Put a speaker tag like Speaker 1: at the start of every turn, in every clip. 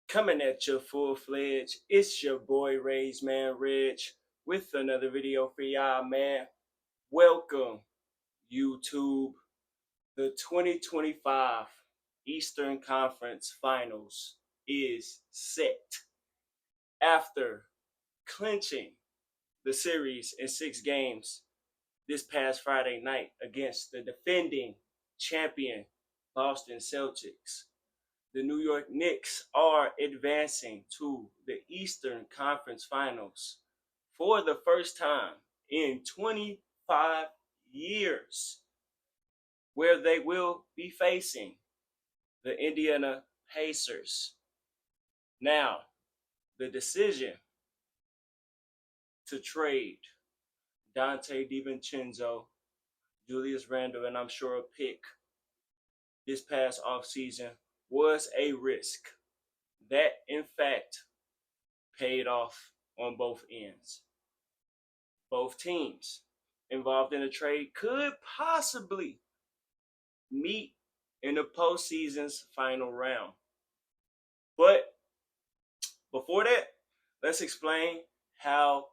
Speaker 1: Coming at you full-fledged, it's your boy Ray's Man Rich with another video for y'all, man. Welcome, YouTube. The 2025 Eastern Conference Finals is set after clinching the series in 6 games this past Friday night against the defending champion Boston Celtics. The New York Knicks are advancing to the Eastern Conference Finals for the first time in 25 years, where they will be facing the Indiana Pacers. Now, the decision to trade Dante DiVincenzo, Julius Randle, and I'm sure a pick this past offseason was a risk that, in fact, paid off on both ends. Both teams involved in the trade could possibly meet in the postseason's final round. But before that, let's explain how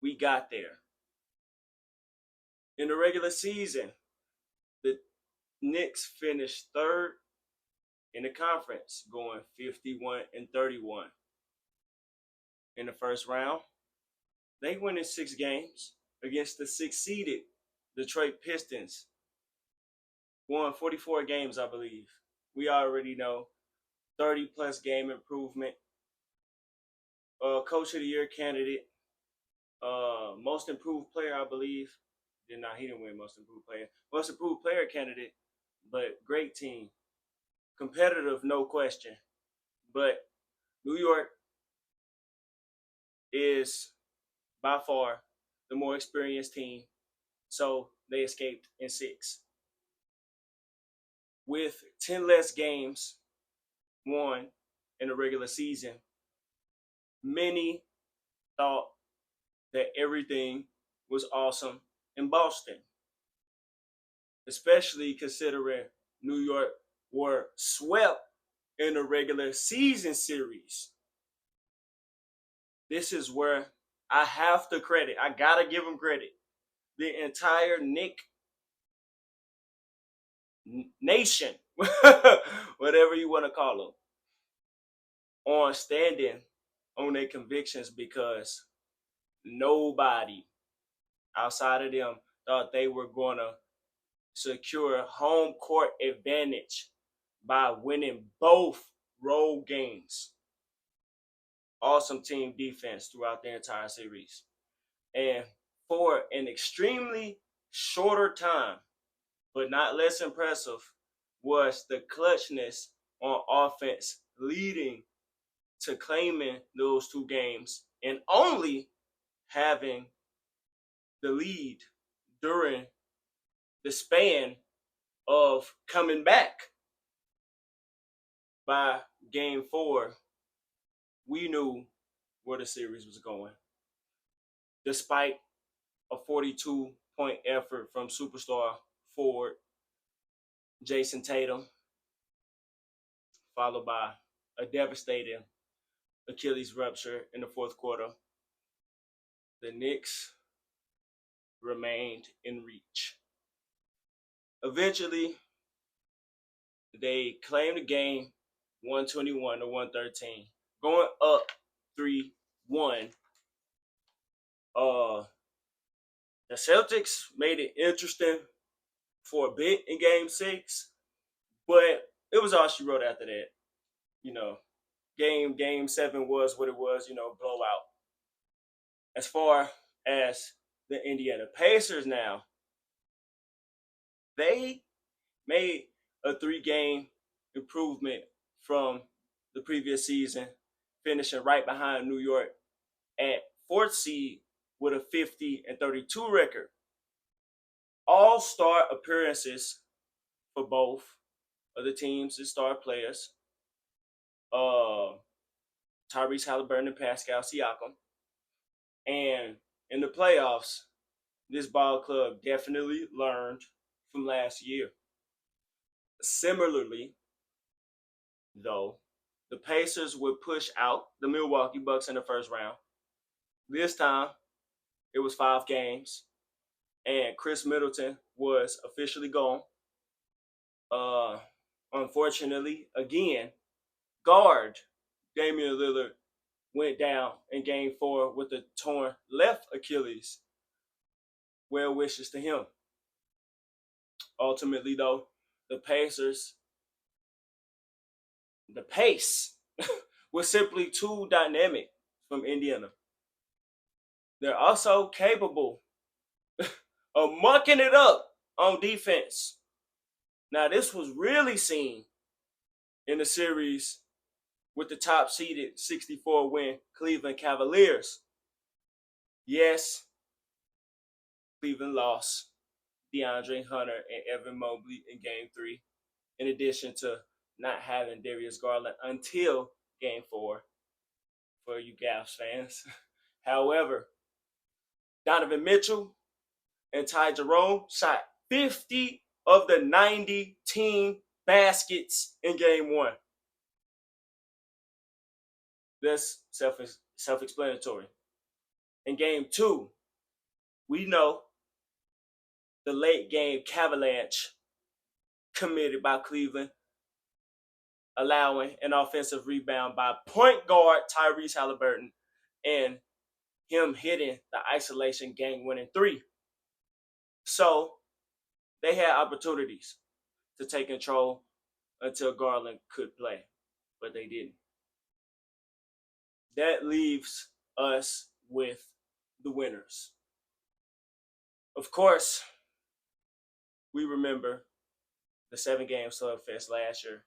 Speaker 1: we got there. In the regular season, the Knicks finished third in the conference, going 51-31. In the first round, they went in 6 games against the 6-seeded Detroit Pistons. Won 44 games, I believe. We already know 30-plus game improvement. Coach of the Year candidate. Most improved player, I believe. He didn't win most improved player. Most improved player candidate, but great team. Competitive, no question. But New York is by far the more experienced team, so they escaped in 6. With 10 less games won in the regular season, many thought that everything was awesome in Boston, especially considering New York were swept in the regular season series. This is where I have to credit. I gotta give them credit. The entire Knick nation, whatever you want to call them, on standing on their convictions, because nobody outside of them thought they were going to secure home court advantage by winning both road games. Awesome team defense throughout the entire series. And for an extremely shorter time, but not less impressive, was the clutchness on offense, leading to claiming those 2 games and only having the lead during the span of coming back. By game 4, we knew where the series was going. Despite a 42-point effort from superstar forward Jason Tatum, followed by a devastating Achilles rupture in the fourth quarter, the Knicks remained in reach. Eventually, they claimed the game 121-113, going up 3-1. The Celtics made it interesting for a bit in game 6, but it was all she wrote after that. Game 7 was what it was, blowout. As far as the Indiana Pacers now, they made a 3-game improvement from the previous season, finishing right behind New York at 4th seed with a 50-32 record. All-star appearances for both of the teams, the star players. Tyrese Halliburton and Pascal Siakam. And in the playoffs, this ball club definitely learned from last year. Similarly, though, the Pacers would push out the Milwaukee Bucks in the first round. This time, it was 5 games, and Chris Middleton was officially gone. Unfortunately, again, guard Damian Lillard went down in Game 4 with a torn left Achilles. Well wishes to him. Ultimately, though, the pace was simply too dynamic from Indiana. They're also capable of mucking it up on defense. Now, this was really seen in the series with the top seeded 64-win Cleveland Cavaliers. Yes, Cleveland lost DeAndre Hunter and Evan Mobley in Game 3, in addition to not having Darius Garland until Game 4 for you Cavs fans. However, Donovan Mitchell and Ty Jerome shot 50 of the 90 team baskets in Game 1. That's self-explanatory. In Game 2, we know the late game Cavalanche committed by Cleveland, allowing an offensive rebound by point guard Tyrese Halliburton and him hitting the isolation game-winning 3. So they had opportunities to take control until Garland could play, but they didn't. That leaves us with the winners. Of course, we remember the 7-game slugfest last year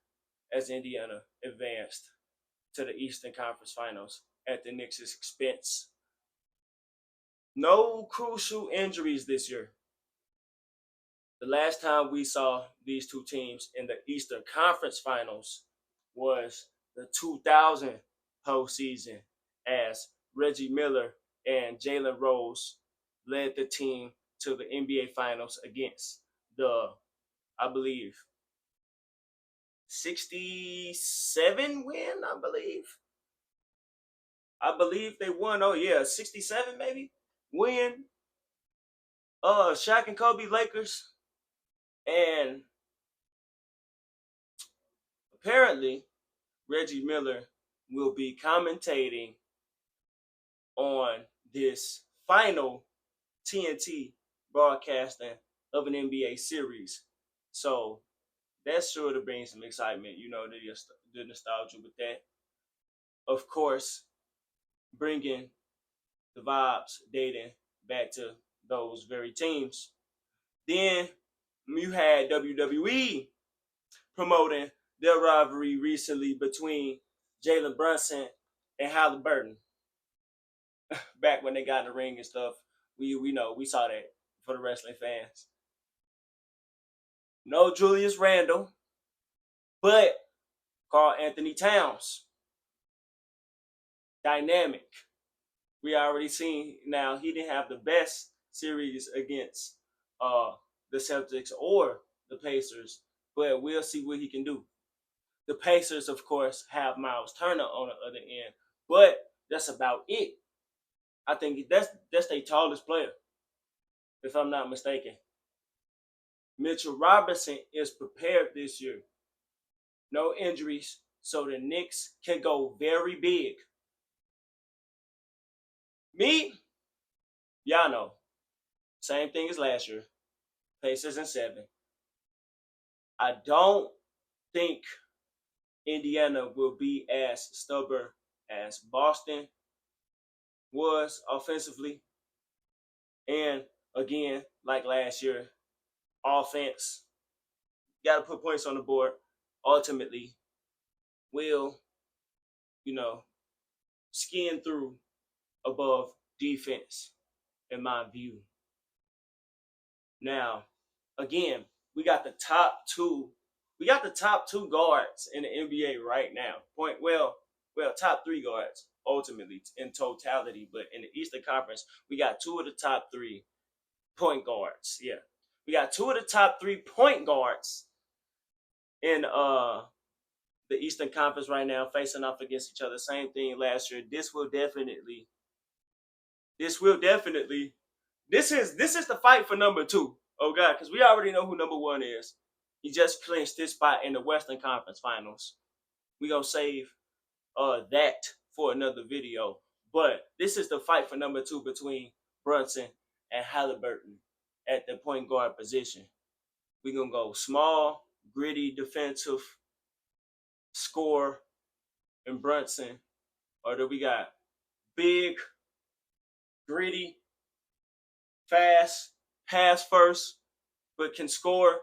Speaker 1: as Indiana advanced to the Eastern Conference Finals at the Knicks' expense. No crucial injuries this year. The last time we saw these two teams in the Eastern Conference Finals was the 2000 postseason, as Reggie Miller and Jalen Rose led the team to the NBA Finals against the, I believe, 67 win, I believe they won. Oh yeah, 67 maybe win. Shaq and Kobe Lakers. And apparently Reggie Miller will be commentating on this final TNT broadcasting of an NBA series. So that's sure to bring some excitement, the nostalgia with that. Of course, bringing the vibes dating back to those very teams. Then you had WWE promoting their rivalry recently between Jalen Brunson and Halliburton. Back when they got in the ring and stuff, we know, we saw that for the wrestling fans. No Julius Randle, but Karl Anthony Towns. Dynamic. We already seen now he didn't have the best series against the Celtics or the Pacers, but we'll see what he can do. The Pacers, of course, have Miles Turner on the other end, but that's about it. I think that's their tallest player, if I'm not mistaken. Mitchell Robinson is prepared this year. No injuries, so the Knicks can go very big. Me, y'all know, same thing as last year. Pacers in 7. I don't think Indiana will be as stubborn as Boston was offensively. And again, like last year, offense, got to put points on the board, ultimately will, skin through above defense, in my view. Now, again, we got the top two guards in the NBA right now. Top 3 guards ultimately in totality, but in the Eastern Conference, we got 2 of the top 3 point guards. Yeah. We got 2 of the top 3 point guards in the Eastern Conference right now, facing off against each other. Same thing last year. This is the fight for number two. Oh God, because we already know who number one is. He just clinched this spot in the Western Conference Finals. We gonna save that for another video. But this is the fight for number two between Brunson and Halliburton at the point guard position. We gonna go small, gritty, defensive score in Brunson, or do we got big, gritty, fast, pass first, but can score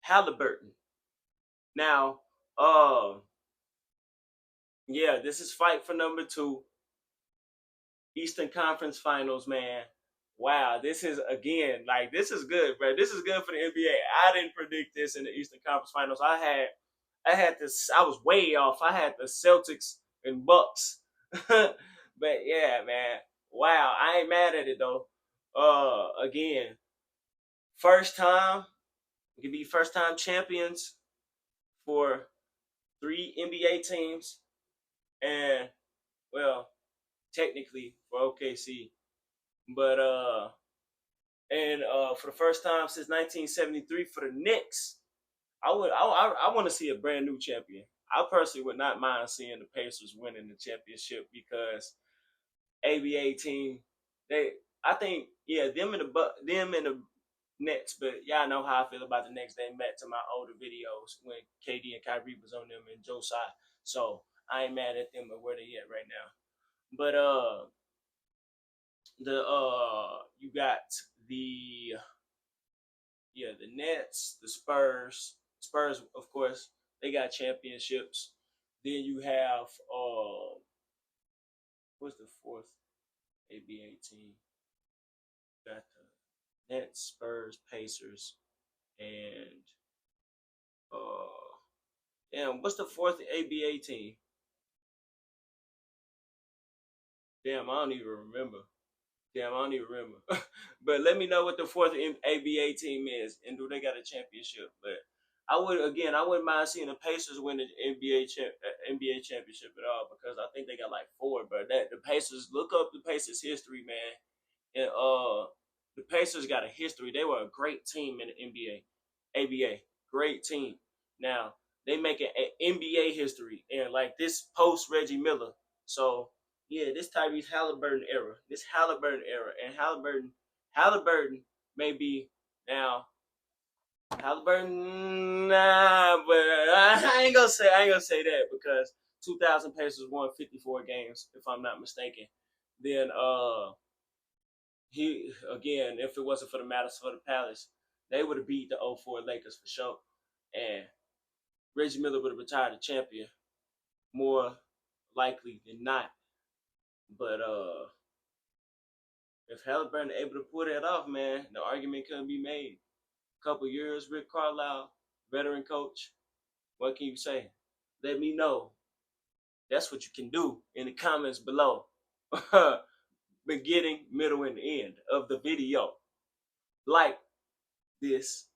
Speaker 1: Halliburton. Now, yeah, this is fight for number two. Eastern Conference Finals, man. Wow, this is good, bro. This is good for the NBA. I didn't predict this in the Eastern Conference Finals. I had this. I was way off. I had the Celtics and Bucks, but yeah, man. Wow, I ain't mad at it though. Again, first time we can be first time champions for 3 NBA teams, and well, technically for OKC, but for the first time since 1973 for the Knicks, I want to see a brand new champion. I personally would not mind seeing the Pacers winning the championship because ABA team, they I think yeah them and the Nets, but y'all know how I feel about the Nets. They met to my older videos when KD and Kyrie was on them and Joe Tsai. So I ain't mad at them or where they at right now. But you got the the Nets, the Spurs. Spurs, of course, they got championships. Then you have what's the fourth ABA team? Got the Nets, Spurs, Pacers, and what's the fourth ABA team? Damn, I don't even remember. But let me know what the fourth ABA team is, and do they got a championship? But I wouldn't mind seeing the Pacers win the NBA championship at all because I think they got like four. But the Pacers, look up the Pacers history, man. And the Pacers got a history. They were a great team in the NBA, ABA, great team. Now they make an NBA history and like this post Reggie Miller. So yeah, this Tyrese Halliburton era, and Halliburton may be now Halliburton. Nah, but I ain't gonna say that because 2000 Pacers won 54 games, if I'm not mistaken. Then he again, if it wasn't for the Matters for the Palace, they would have beat the '04 Lakers for sure, and Reggie Miller would have retired a champion more likely than not. But if Halliburton able to pull that off, man, the argument couldn't be made. A couple years, Rick Carlisle, veteran coach. What can you say? Let me know. That's what you can do in the comments below. Beginning, middle, and end of the video. Like this,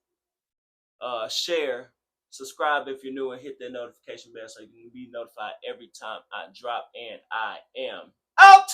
Speaker 1: share, subscribe if you're new, and hit that notification bell so you can be notified every time I drop. And I am out.